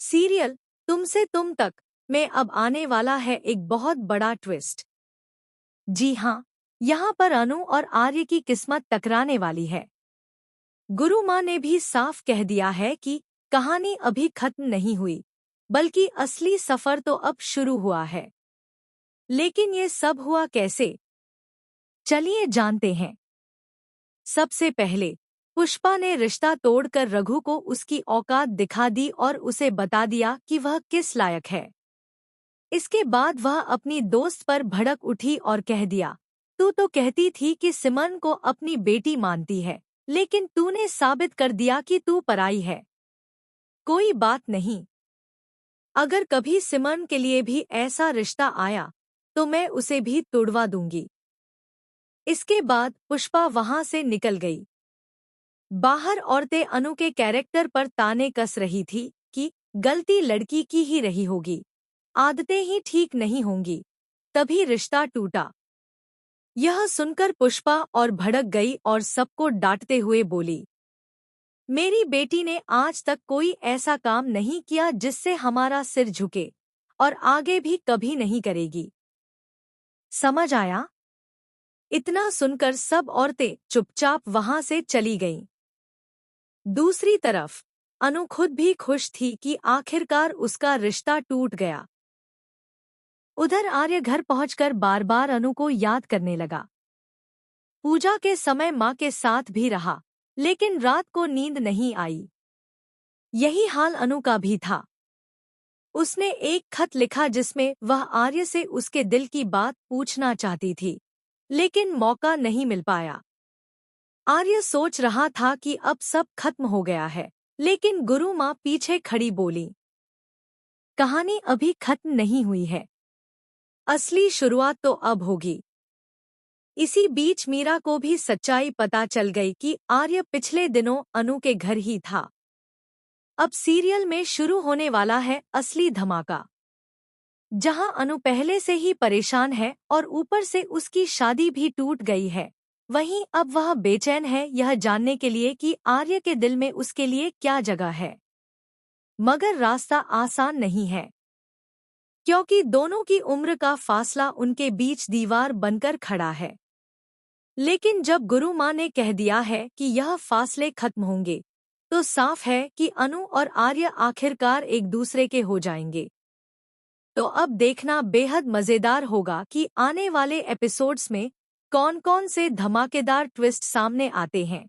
Serial तुमसे तुम तक में अब आने वाला है एक बहुत बड़ा ट्विस्ट। जी हाँ, यहाँ पर अनु और आर्य की किस्मत टकराने वाली है। गुरु माँ ने भी साफ कह दिया है कि कहानी अभी खत्म नहीं हुई, बल्कि असली सफर तो अब शुरू हुआ है। लेकिन ये सब हुआ कैसे? चलिए जानते हैं। सबसे पहले पुष्पा ने रिश्ता तोड़कर रघु को उसकी औकात दिखा दी और उसे बता दिया कि वह किस लायक है। इसके बाद वह अपनी दोस्त पर भड़क उठी और कह दिया, तू तो कहती थी कि सिमरन को अपनी बेटी मानती है, लेकिन तूने साबित कर दिया कि तू पराई है। कोई बात नहीं, अगर कभी सिमरन के लिए भी ऐसा रिश्ता आया तो मैं उसे भी तुड़वा दूंगी। इसके बाद पुष्पा वहां से निकल गई। बाहर औरतें अनु के कैरेक्टर पर ताने कस रही थी कि गलती लड़की की ही रही होगी, आदतें ही ठीक नहीं होंगी, तभी रिश्ता टूटा। यह सुनकर पुष्पा और भड़क गई और सबको डांटते हुए बोली, मेरी बेटी ने आज तक कोई ऐसा काम नहीं किया जिससे हमारा सिर झुके, और आगे भी कभी नहीं करेगी। समझ आया? इतना सुनकर सब औरतें चुपचाप वहां से चली गईं। दूसरी तरफ अनु खुद भी खुश थी कि आखिरकार उसका रिश्ता टूट गया। उधर आर्य घर पहुंचकर बार बार अनु को याद करने लगा। पूजा के समय माँ के साथ भी रहा, लेकिन रात को नींद नहीं आई। यही हाल अनु का भी था। उसने एक खत लिखा जिसमें वह आर्य से उसके दिल की बात पूछना चाहती थी, लेकिन मौका नहीं मिल पाया। आर्य सोच रहा था कि अब सब खत्म हो गया है, लेकिन गुरु माँ पीछे खड़ी बोली, कहानी अभी खत्म नहीं हुई है, असली शुरुआत तो अब होगी। इसी बीच मीरा को भी सच्चाई पता चल गई कि आर्य पिछले दिनों अनु के घर ही था। अब सीरियल में शुरू होने वाला है असली धमाका। जहां अनु पहले से ही परेशान है और ऊपर से उसकी शादी भी टूट गई है, वहीं अब वह बेचैन है यह जानने के लिए कि आर्य के दिल में उसके लिए क्या जगह है। मगर रास्ता आसान नहीं है, क्योंकि दोनों की उम्र का फासला उनके बीच दीवार बनकर खड़ा है। लेकिन जब गुरु माँ ने कह दिया है कि यह फासले खत्म होंगे, तो साफ है कि अनु और आर्य आखिरकार एक दूसरे के हो जाएंगे। तो अब देखना बेहद मजेदार होगा कि आने वाले एपिसोड्स में कौन-कौन से धमाकेदार ट्विस्ट सामने आते हैं।